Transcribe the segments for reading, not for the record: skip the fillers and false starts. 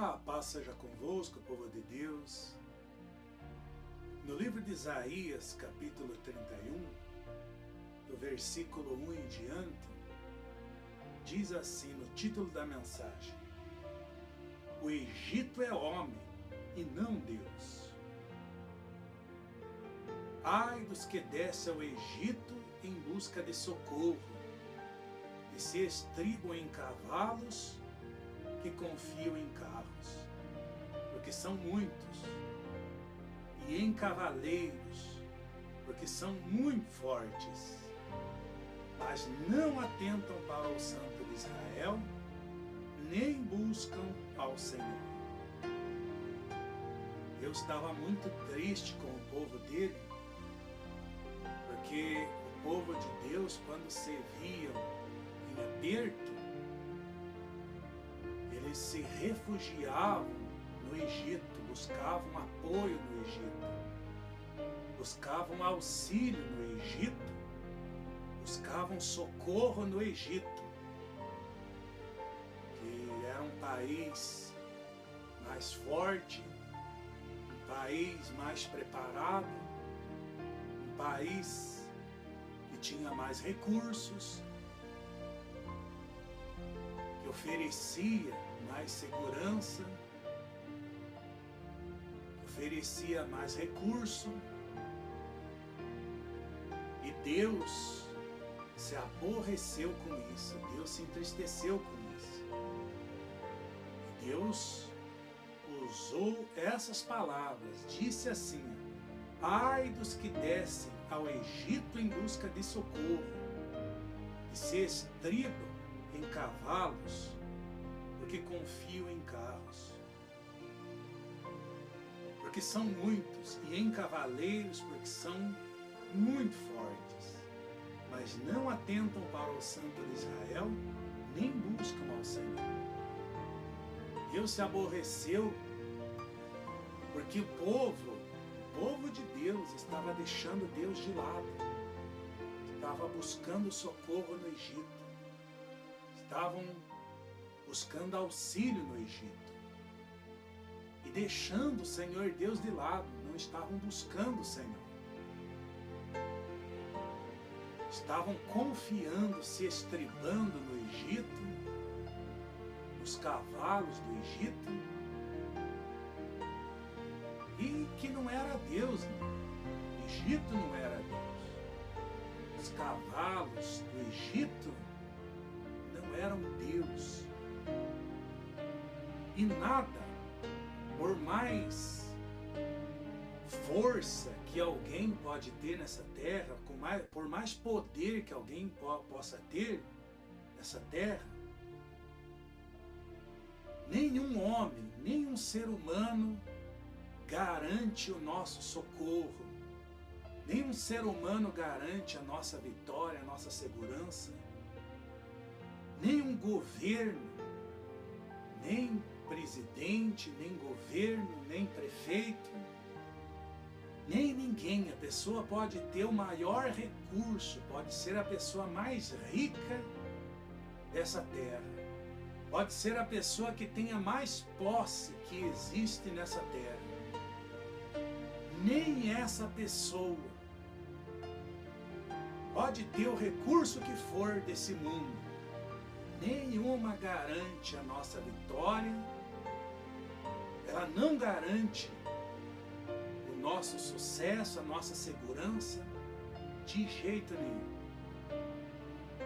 Olá, a paz seja convosco, povo de Deus. No livro de Isaías, capítulo 31, do versículo 1 em diante, diz assim no título da mensagem: O Egito é homem e não Deus. Ai dos que descem ao Egito em busca de socorro e se estribam em cavalos que confiam em carros, porque são muitos, e em cavaleiros, porque são muito fortes, mas não atentam para o Santo de Israel, nem buscam ao Senhor. Eu estava muito triste com o povo dele, porque o povo de Deus, quando se viam em aperto, eles se refugiavam no Egito, buscavam apoio no Egito, buscavam auxílio no Egito, buscavam socorro no Egito, que era um país mais forte, um país mais preparado, um país que tinha mais recursos, que oferecia mais segurança, que oferecia mais recurso. E Deus se aborreceu com isso, Deus se entristeceu com isso. E Deus usou essas palavras, disse assim: ai dos que descem ao Egito em busca de socorro e se estribam em cavalos, porque confiam em carros. Porque são muitos, e em cavaleiros, porque são muito fortes, mas não atentam para o Santo de Israel, nem buscam ao Senhor. Deus se aborreceu, porque o povo de Deus estava deixando Deus de lado, estava buscando socorro no Egito, estavam buscando auxílio no Egito e deixando o Senhor Deus de lado, não estavam buscando o Senhor. Estavam confiando, se estribando no Egito, nos cavalos do Egito, e que não era Deus, o Egito não era Deus. Os cavalos do Egito não eram Deus. E nada, por mais força que alguém pode ter nessa terra, por mais poder que alguém possa ter nessa terra, nenhum homem, nenhum ser humano garante o nosso socorro. Nenhum ser humano garante a nossa vitória, a nossa segurança. Nenhum governo, nem presidente, nem governo, nem prefeito, nem ninguém. A pessoa pode ter o maior recurso, pode ser a pessoa mais rica dessa terra, pode ser a pessoa que tenha mais posse que existe nessa terra. Nem essa pessoa pode ter o recurso que for desse mundo. Nenhuma garante a nossa vitória, ela não garante o nosso sucesso, a nossa segurança, de jeito nenhum.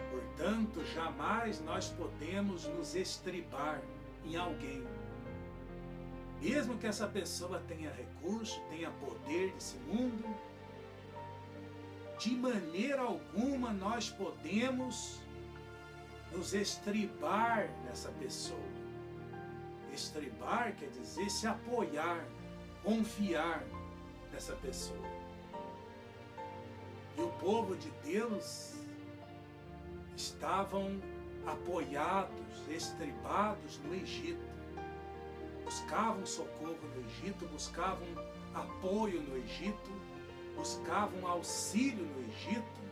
Portanto, jamais nós podemos nos estribar em alguém. Mesmo que essa pessoa tenha recurso, tenha poder desse mundo, de maneira alguma nós podemos nos estribar nessa pessoa. Estribar quer dizer se apoiar, confiar nessa pessoa. E o povo de Deus estavam apoiados, estribados no Egito. Buscavam socorro no Egito, buscavam apoio no Egito, buscavam auxílio no Egito,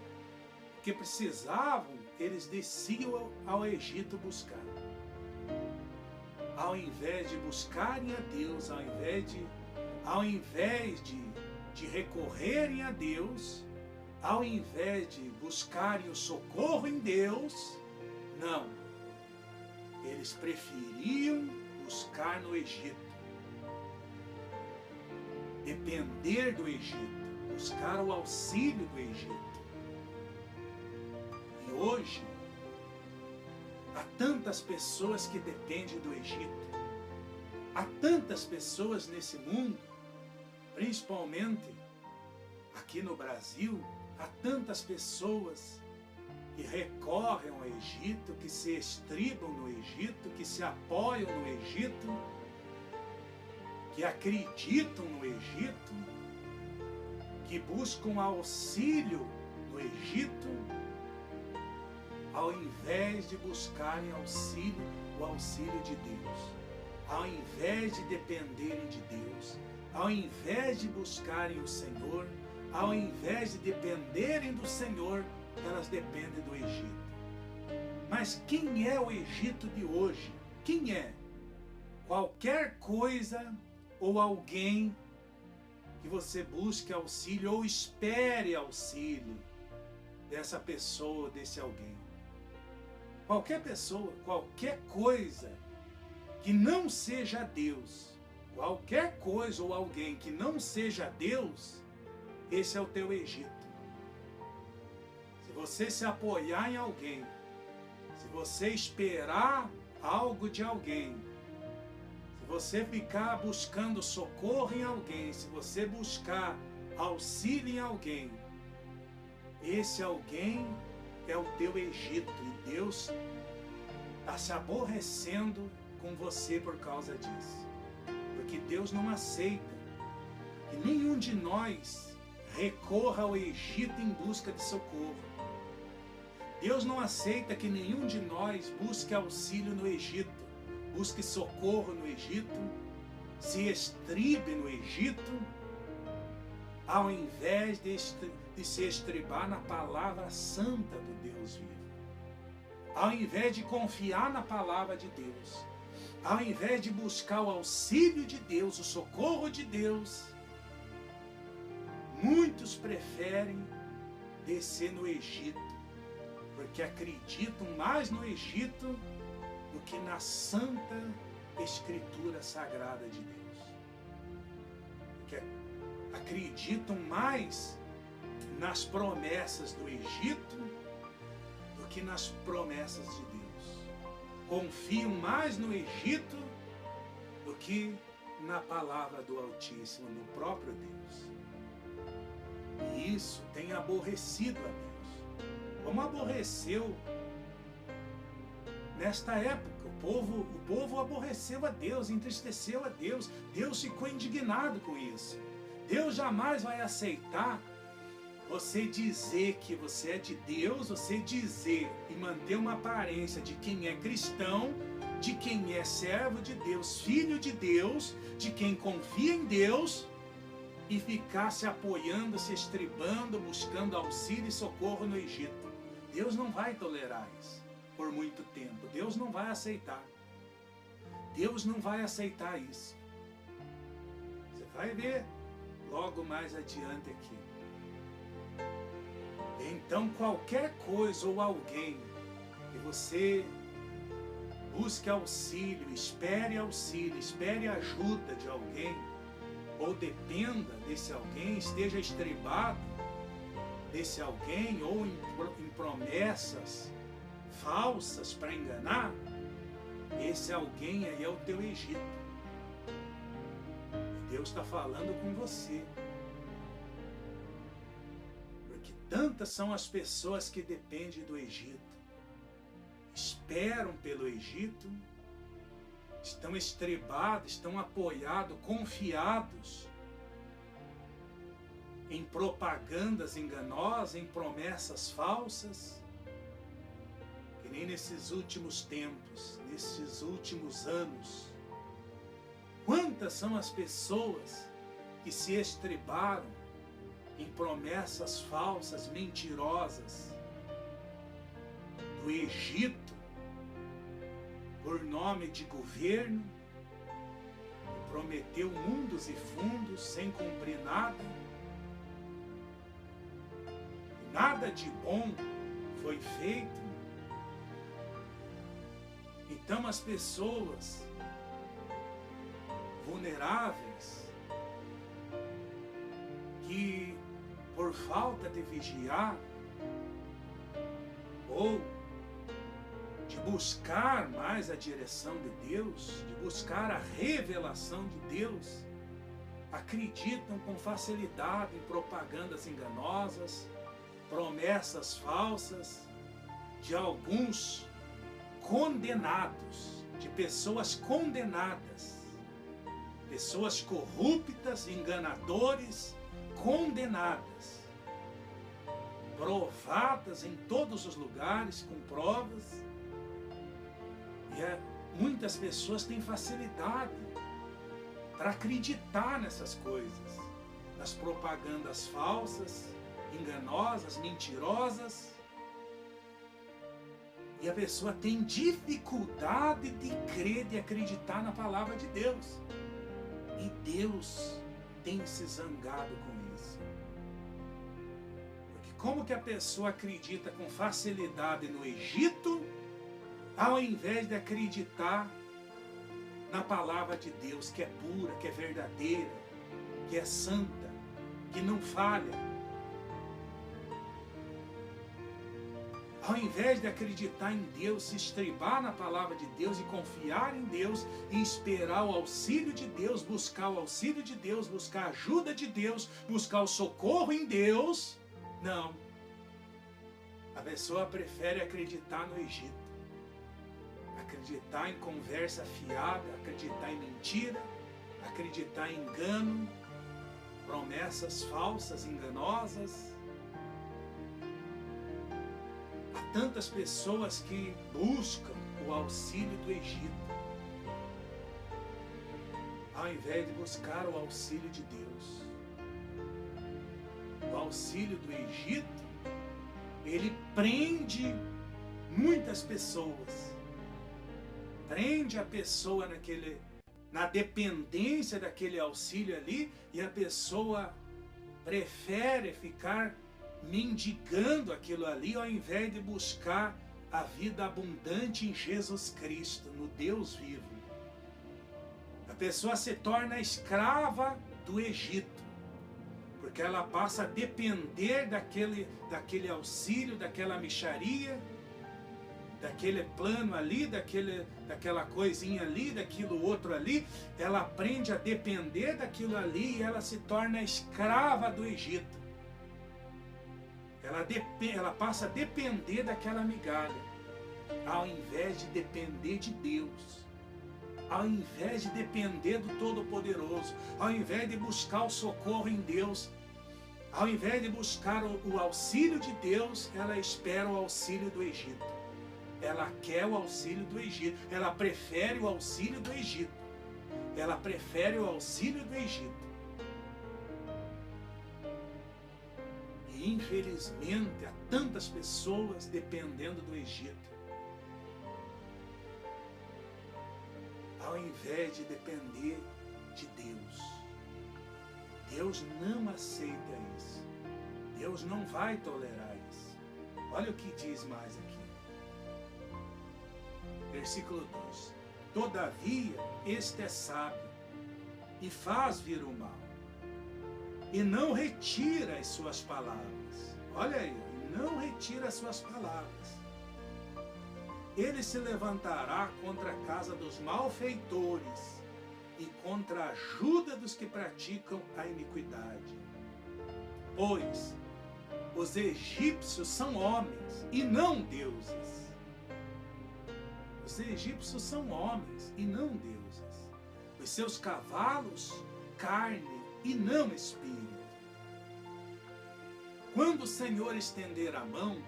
que precisavam, eles desciam ao Egito buscar. ao invés de buscarem a Deus, ao invés de recorrerem a Deus, ao invés de buscarem o socorro em Deus, não. Eles preferiam buscar no Egito, depender do Egito, buscar o auxílio do Egito. E hoje, há tantas pessoas que dependem do Egito. Há tantas pessoas nesse mundo, principalmente aqui no Brasil, há tantas pessoas que recorrem ao Egito, que se estribam no Egito, que se apoiam no Egito, que acreditam no Egito, que buscam auxílio no Egito, ao invés de buscarem o auxílio de Deus, ao invés de dependerem de Deus, ao invés de buscarem o Senhor, ao invés de dependerem do Senhor, elas dependem do Egito. Mas quem é o Egito de hoje? Quem é? Qualquer coisa ou alguém que você busque auxílio ou espere auxílio dessa pessoa, desse alguém. Qualquer pessoa, qualquer coisa que não seja Deus, qualquer coisa ou alguém que não seja Deus, esse é o teu Egito. Se você se apoiar em alguém, se você esperar algo de alguém, se você ficar buscando socorro em alguém, se você buscar auxílio em alguém, esse alguém é o teu Egito e Deus está se aborrecendo com você por causa disso. Porque Deus não aceita que nenhum de nós recorra ao Egito em busca de socorro. Deus não aceita que nenhum de nós busque auxílio no Egito, busque socorro no Egito, se estribe no Egito, ao invés de se estribar na palavra santa do Deus vivo. Ao invés de confiar na palavra de Deus, ao invés de buscar o auxílio de Deus, o socorro de Deus, muitos preferem descer no Egito, porque acreditam mais no Egito do que na santa Escritura Sagrada de Deus. Porque acreditam mais nas promessas do Egito do que nas promessas de Deus. Confiam mais no Egito do que na palavra do Altíssimo, no próprio Deus. E isso tem aborrecido a Deus. Como aborreceu nesta época. O povo aborreceu a Deus, entristeceu a Deus. Deus ficou indignado com isso. Deus jamais vai aceitar você dizer que você é de Deus, você dizer e manter uma aparência de quem é cristão, de quem é servo de Deus, filho de Deus, de quem confia em Deus, e ficar se apoiando, se estribando, buscando auxílio e socorro no Egito. Deus não vai tolerar isso por muito tempo. Deus não vai aceitar. Deus não vai aceitar isso. Você vai ver logo mais adiante aqui. Então qualquer coisa ou alguém que você busque auxílio, espere ajuda de alguém, ou dependa desse alguém, esteja estribado desse alguém, ou em promessas falsas para enganar, esse alguém aí é o teu Egito. E Deus está falando com você. Porque tantas são as pessoas que dependem do Egito, esperam pelo Egito, estão estribados, estão apoiados, confiados em propagandas enganosas, em promessas falsas. Que nem nesses últimos tempos, nesses últimos anos, quantas são as pessoas que se estribaram em promessas falsas, mentirosas, do Egito, por nome de governo, prometeu mundos e fundos sem cumprir nada. Nada de bom foi feito. Então as pessoas vulneráveis, que por falta de vigiar, ou de buscar mais a direção de Deus, de buscar a revelação de Deus, acreditam com facilidade em propagandas enganosas, promessas falsas de alguns condenados, de pessoas condenadas, pessoas corruptas, enganadores, condenadas, provadas em todos os lugares, com provas. E muitas pessoas têm facilidade para acreditar nessas coisas, nas propagandas falsas, enganosas, mentirosas. E a pessoa tem dificuldade de crer, de acreditar na palavra de Deus. E Deus tem se zangado com isso. Porque como que a pessoa acredita com facilidade no Egito, ao invés de acreditar na palavra de Deus, que é pura, que é verdadeira, que é santa, que não falha? Ao invés de acreditar em Deus, se estribar na palavra de Deus e confiar em Deus, e esperar o auxílio de Deus, buscar o auxílio de Deus, buscar a ajuda de Deus, buscar o socorro em Deus, não. A pessoa prefere acreditar no Egito, acreditar em conversa fiada, acreditar em mentira, acreditar em engano, promessas falsas, enganosas. Tantas pessoas que buscam o auxílio do Egito, ao invés de buscar o auxílio de Deus. O auxílio do Egito, ele prende muitas pessoas. Prende a pessoa na dependência daquele auxílio ali, e a pessoa prefere ficar mendigando aquilo ali, ao invés de buscar a vida abundante em Jesus Cristo, no Deus vivo. A pessoa se torna escrava do Egito, porque ela passa a depender daquele auxílio, daquela mixaria, daquele plano ali, daquela coisinha ali, daquilo outro ali. Ela aprende a depender daquilo ali e ela se torna escrava do Egito. Ela passa a depender daquela migalha, ao invés de depender de Deus, ao invés de depender do Todo-Poderoso, ao invés de buscar o socorro em Deus, ao invés de buscar o auxílio de Deus, ela espera o auxílio do Egito. Ela quer o auxílio do Egito, ela prefere o auxílio do Egito, ela prefere o auxílio do Egito. Infelizmente, há tantas pessoas dependendo do Egito, ao invés de depender de Deus. Deus não aceita isso. Deus não vai tolerar isso. Olha o que diz mais aqui. Versículo 2. Todavia, este é sábio e faz vir o mal, e não retira as suas palavras. Olha aí, não retira as suas palavras. Ele se levantará contra a casa dos malfeitores e contra a ajuda dos que praticam a iniquidade. Pois os egípcios são homens e não deuses. Os egípcios são homens e não deuses. Os seus cavalos, carne e não espírito. Quando o Senhor estender a mão,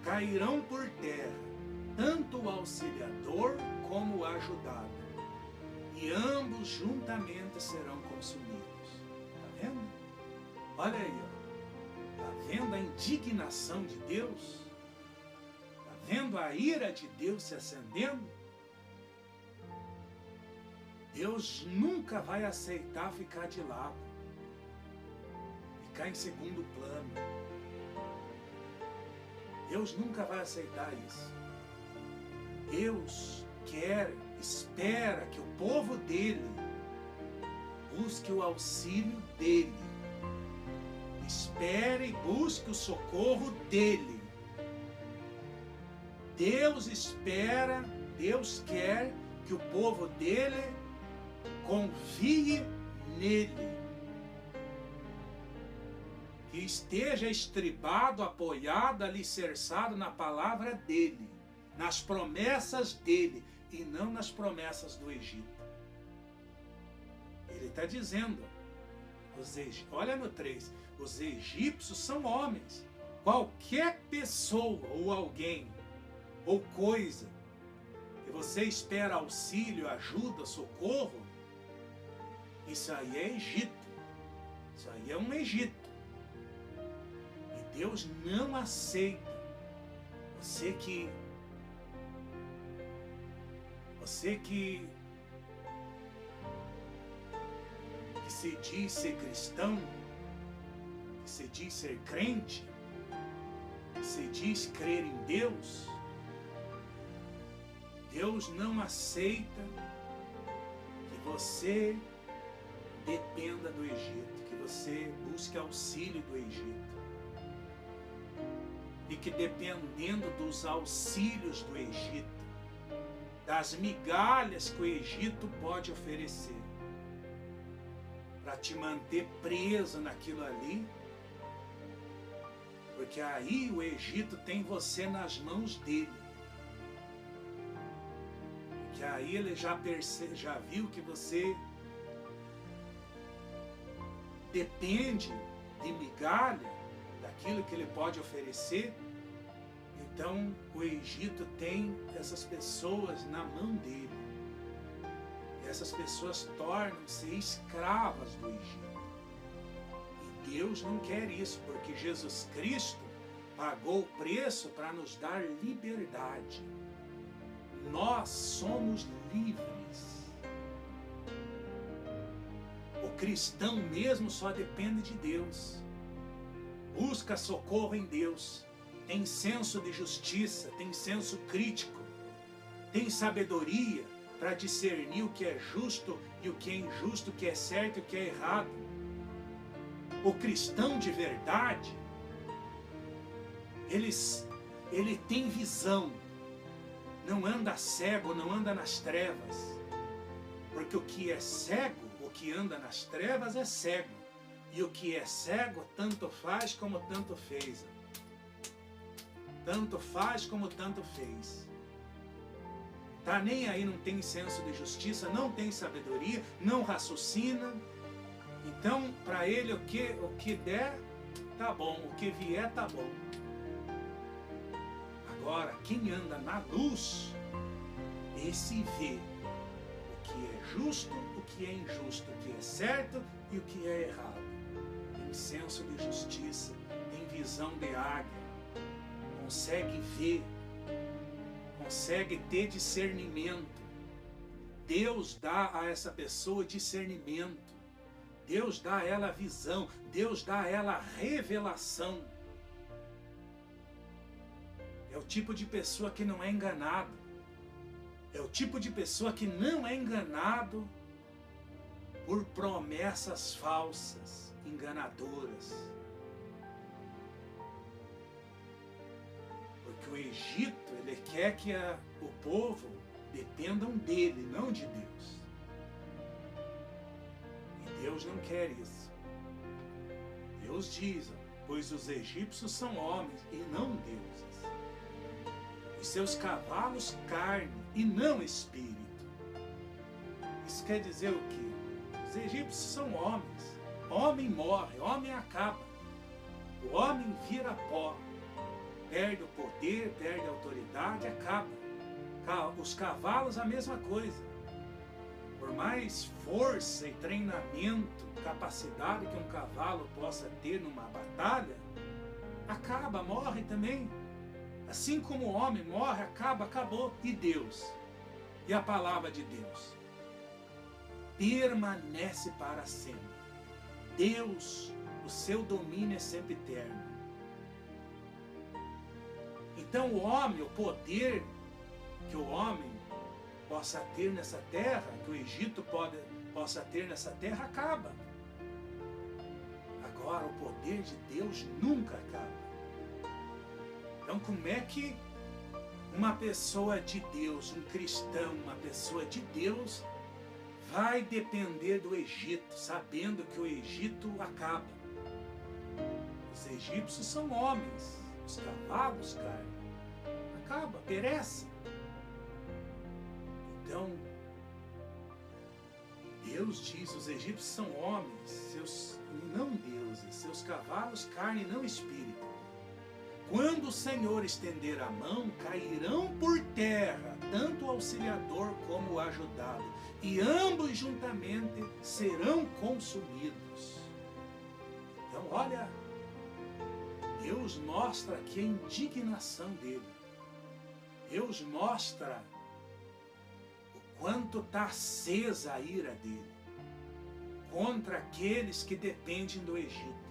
cairão por terra, tanto o auxiliador como o ajudado, e ambos juntamente serão consumidos. Está vendo? Olha aí, está vendo a indignação de Deus? Está vendo a ira de Deus se acendendo? Deus nunca vai aceitar ficar de lado, ficar em segundo plano. Deus nunca vai aceitar isso. Deus espera que o povo dele busque o auxílio dele. Espere e busque o socorro dele. Deus espera, Deus quer que o povo dele confie nele. Que esteja estribado, apoiado, alicerçado na palavra dele, nas promessas dele e não nas promessas do Egito. Ele está dizendo, olha no 3, os egípcios são homens. Qualquer pessoa ou alguém ou coisa que você espera auxílio, ajuda, socorro, isso aí é Egito. Isso aí é um Egito. E Deus não aceita você que se diz ser cristão, que se diz ser crente, que se diz crer em Deus. Deus não aceita que você dependa do Egito, que você busque auxílio do Egito. E que dependendo dos auxílios do Egito, das migalhas que o Egito pode oferecer, para te manter preso naquilo ali, porque aí o Egito tem você nas mãos dele. Porque aí ele já viu que você depende de migalha, daquilo que ele pode oferecer. Então o Egito tem essas pessoas na mão dele. E essas pessoas tornam-se escravas do Egito. E Deus não quer isso, porque Jesus Cristo pagou o preço para nos dar liberdade. Nós somos livres. O cristão mesmo só depende de Deus. Busca socorro em Deus. Tem senso de justiça, tem senso crítico, tem sabedoria para discernir o que é justo e o que é injusto, o que é certo e o que é errado. O cristão de verdade, ele tem visão, não anda cego, não anda nas trevas, porque o que é cego, o que anda nas trevas é cego, e o que é cego tanto faz como tanto fez. Tanto faz como tanto fez. Tá nem aí, não tem senso de justiça, não tem sabedoria, não raciocina. Então, para ele, o que der, tá bom. O que vier, tá bom. Agora, quem anda na luz, esse vê o que é justo, o que é injusto, o que é certo e o que é errado. Tem senso de justiça, tem visão de águia. Consegue ver, consegue ter discernimento. Deus dá a essa pessoa discernimento. Deus dá a ela visão. Deus dá a ela revelação. É o tipo de pessoa que não é enganado. É o tipo de pessoa que não é enganado por promessas falsas, enganadoras. Porque o Egito, ele quer que o povo dependam dele, não de Deus. E Deus não quer isso. Deus diz, pois os egípcios são homens e não deuses. E seus cavalos carne e não espírito. Isso quer dizer o quê? Os egípcios são homens. Homem morre, homem acaba. O homem vira pó. Perde o poder, perde a autoridade, acaba. Os cavalos, a mesma coisa. Por mais força e treinamento, capacidade que um cavalo possa ter numa batalha, acaba, morre também. Assim como o homem morre, acaba, acabou. E Deus? E a palavra de Deus? permanece para sempre. Deus, o seu domínio é sempre eterno. Então o homem, o poder que o homem possa ter nessa terra, que o Egito possa ter nessa terra, acaba. Agora o poder de Deus nunca acaba. Então como é que uma pessoa de Deus, um cristão, uma pessoa de Deus, vai depender do Egito, sabendo que o Egito acaba? Os egípcios são homens, os cavalos caem, acaba, perece. Então, Deus diz, os egípcios são homens, não deuses, seus cavalos carne e não espírito. Quando o Senhor estender a mão, cairão por terra, tanto o auxiliador como o ajudado, e ambos juntamente serão consumidos. Então, olha, Deus mostra aqui a indignação dele. Deus mostra o quanto está acesa a ira dele contra aqueles que dependem do Egito,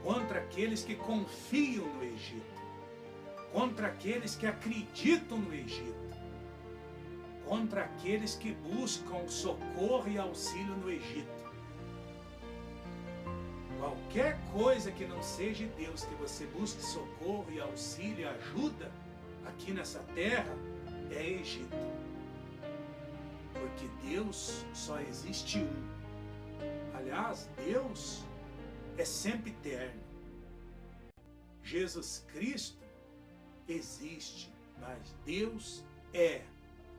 contra aqueles que confiam no Egito, contra aqueles que acreditam no Egito, contra aqueles que buscam socorro e auxílio no Egito. Qualquer coisa que não seja Deus, que você busque socorro e auxílio e ajuda aqui nessa terra, é Egito. Porque Deus só existe um. Aliás, Deus é sempre eterno. Jesus Cristo existe, mas Deus é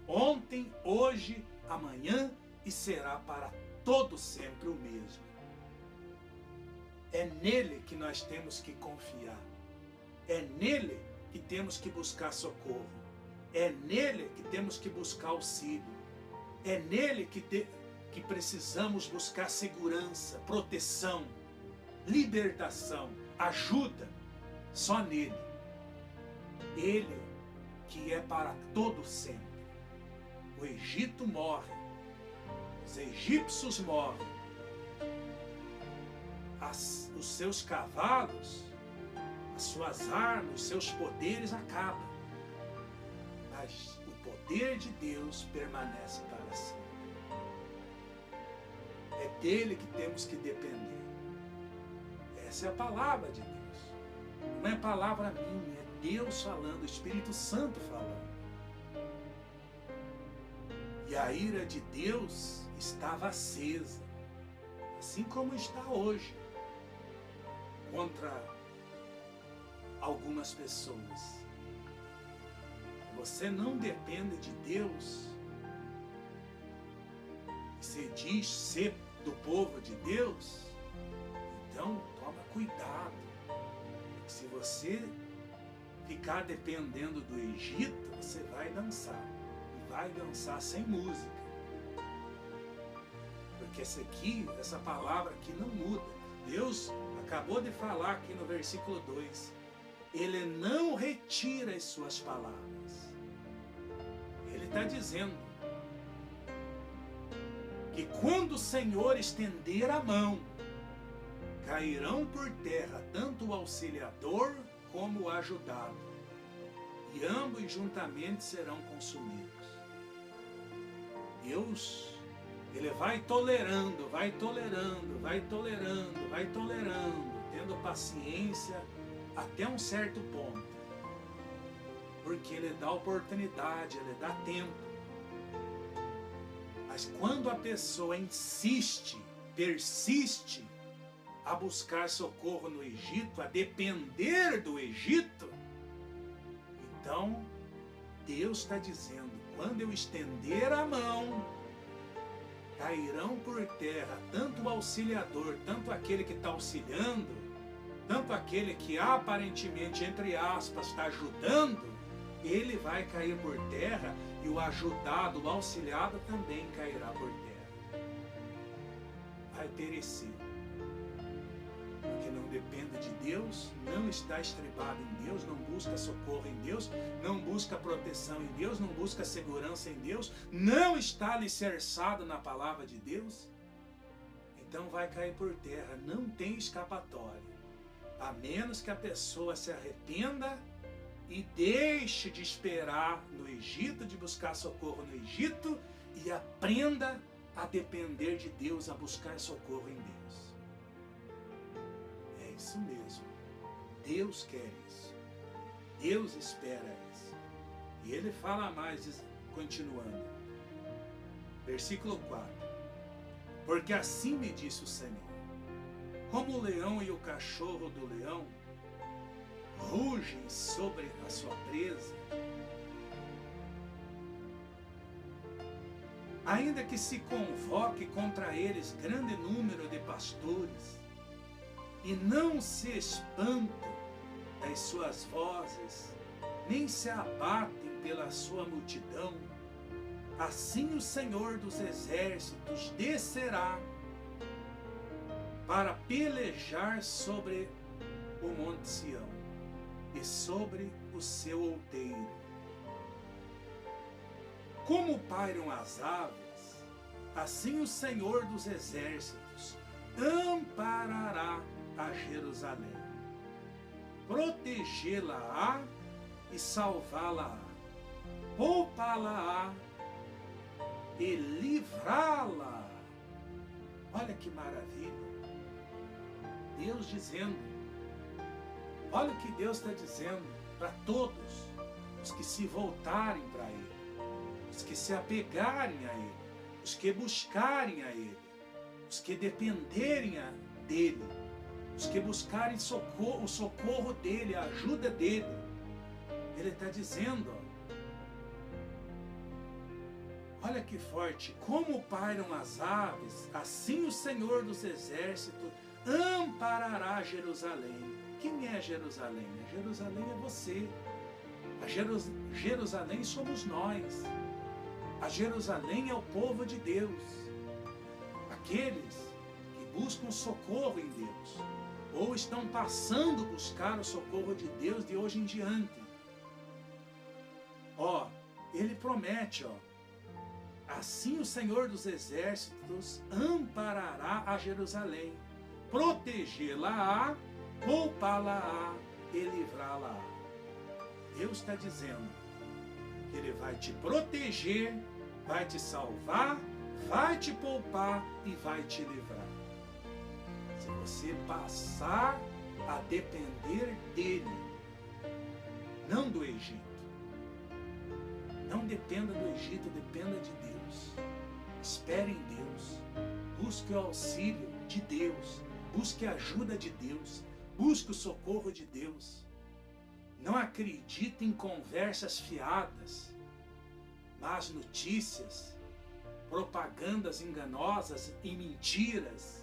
ontem, hoje, amanhã e será para todo sempre o mesmo. É nele que nós temos que confiar. É nele que temos que buscar socorro. É nele que temos que buscar auxílio. É nele que precisamos buscar segurança, proteção, libertação, ajuda. Só nele. Ele que é para todo sempre. O Egito morre. Os egípcios morrem. Os seus cavalos, as suas armas, os seus poderes acabam. Mas o poder de Deus permanece para sempre. É dele que temos que depender. Essa é a palavra de Deus. Não é palavra minha, é Deus falando, o Espírito Santo falando. E a ira de Deus estava acesa, assim como está hoje, contra algumas pessoas. Você não depende de Deus, você diz ser do povo de Deus, então toma cuidado. Se você ficar dependendo do Egito, você vai dançar. E vai dançar sem música. Porque essa palavra aqui não muda. Deus acabou de falar aqui no versículo 2. Ele não retira as suas palavras. Ele está dizendo que quando o Senhor estender a mão, cairão por terra tanto o auxiliador como o ajudado, e ambos juntamente serão consumidos. Deus, Ele vai tolerando, tendo paciência até um certo ponto, porque Ele dá oportunidade, Ele dá tempo. Mas quando a pessoa insiste, persiste a buscar socorro no Egito, a depender do Egito, então Deus está dizendo, quando eu estender a mão, cairão por terra tanto o auxiliador, tanto aquele que está auxiliando, tanto aquele que aparentemente, entre aspas, está ajudando, ele vai cair por terra, e o ajudado, o auxiliado também cairá por terra. Vai perecer. porque não depende de Deus, não está estribado em Deus, não busca socorro em Deus, não busca proteção em Deus, não busca segurança em Deus, não está alicerçado na palavra de Deus, então vai cair por terra, não tem escapatória, a menos que a pessoa se arrependa e deixe de esperar no Egito, de buscar socorro no Egito, e aprenda a depender de Deus, a buscar socorro em Deus. É isso mesmo. Deus quer isso. Deus espera isso. E ele fala mais, continuando. Versículo 4. Porque assim me disse o Senhor: como o leão e o cachorro do leão rugem sobre a sua presa, ainda que se convoque contra eles grande número de pastores, e não se espantam das suas vozes, nem se abatem pela sua multidão, assim o Senhor dos Exércitos descerá para pelejar sobre o monte Sião e sobre o seu outeiro. Como pairam as aves, assim o Senhor dos Exércitos amparará a Jerusalém, protegê-la-á e salvá-la-á, poupá-la-á e livrá-la. Olha que maravilha! Deus dizendo, olha o que Deus está dizendo para todos os que se voltarem para Ele, os que se apegarem a Ele, os que buscarem a Ele, os que dependerem dEle, os que buscarem o socorro dEle, a ajuda dEle. Ele está dizendo, olha que forte, como pairam as aves, assim o Senhor dos Exércitos amparará Jerusalém. Quem é Jerusalém? Jerusalém é você. A Jerusalém somos nós. A Jerusalém é o povo de Deus. Aqueles que buscam socorro em Deus, ou estão passando a buscar o socorro de Deus de hoje em diante. Ó, ele promete, ó, assim o Senhor dos Exércitos amparará a Jerusalém, protegê-la-á, poupá-la-á e livrá-la-á. Deus está dizendo que Ele vai te proteger, vai te salvar, vai te poupar e vai te livrar. Se você passar a depender dEle, não do Egito. Não dependa do Egito, dependa de Deus. Espere em Deus. Busque o auxílio de Deus. Busque a ajuda de Deus. Busque o socorro de Deus. Não acredite em conversas fiadas, más notícias, propagandas enganosas e mentiras.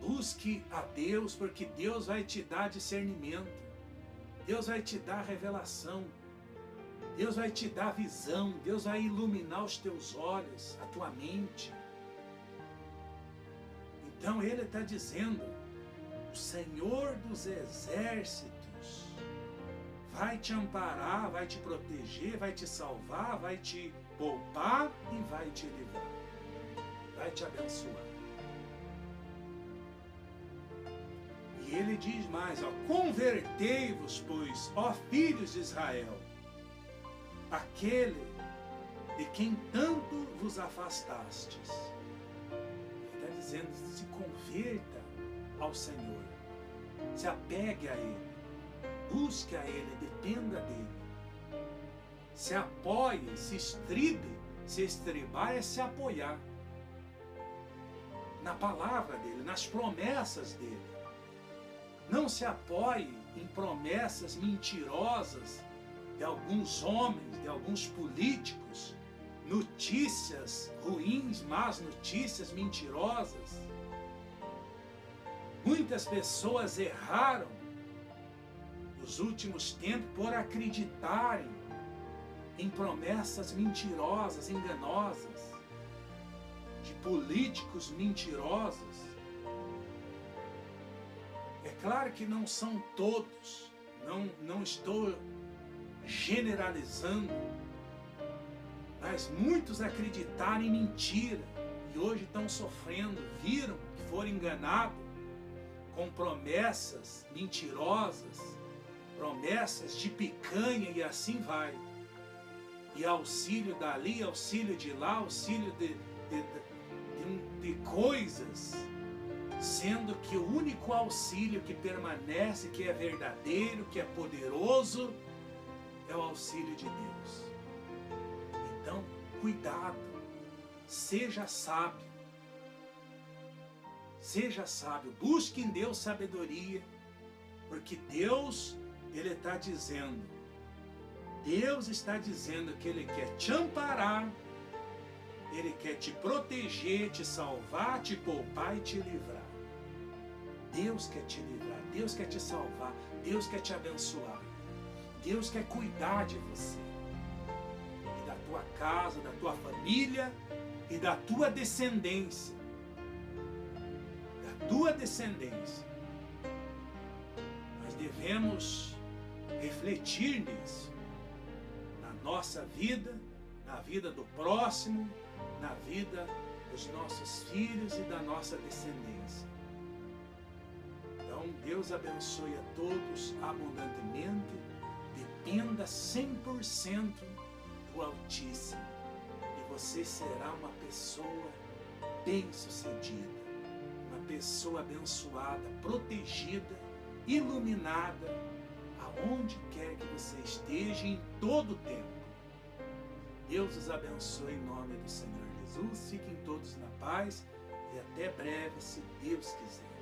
Busque a Deus, porque Deus vai te dar discernimento. Deus vai te dar revelação. Deus vai te dar visão, Deus vai iluminar os teus olhos, a tua mente. Então Ele está dizendo, o Senhor dos Exércitos vai te amparar, vai te proteger, vai te salvar, vai te poupar e vai te livrar. Vai te abençoar. E Ele diz mais, ó, convertei-vos, pois, ó filhos de Israel, aquele de quem tanto vos afastastes. Ele está dizendo, se converta ao Senhor, se apegue a Ele, busque a Ele, dependa dEle, se apoie, se estribe. Se estribar é se apoiar na palavra dEle, nas promessas dEle. Não se apoie em promessas mentirosas de alguns homens, de alguns políticos, notícias ruins, más notícias mentirosas. Muitas pessoas erraram nos últimos tempos por acreditarem em promessas mentirosas, enganosas, de políticos mentirosos, É claro que não são todos, não estou generalizando, mas muitos acreditaram em mentira e hoje estão sofrendo, viram que foram enganados com promessas mentirosas, promessas de picanha e assim vai. E auxílio dali, auxílio de lá, auxílio de coisas, sendo que o único auxílio que permanece, que é verdadeiro, que é poderoso, é o auxílio de Deus. Então, cuidado, seja sábio, busque em Deus sabedoria, porque Deus, Ele está dizendo, que Ele quer te amparar, Ele quer te proteger, te salvar, te poupar e te livrar. Deus quer te livrar, Deus quer te salvar, Deus quer te abençoar, Deus quer cuidar de você, e da tua casa, da tua família e da tua descendência. Da tua descendência. Nós devemos refletir nisso, na nossa vida, na vida do próximo, na vida dos nossos filhos e da nossa descendência. Então, Deus abençoe a todos abundantemente. Dependa 100% do Altíssimo e você será uma pessoa bem-sucedida, uma pessoa abençoada, protegida, iluminada, aonde quer que você esteja, em todo o tempo. Deus os abençoe em nome do Senhor Jesus. Fiquem todos na paz e até breve, se Deus quiser.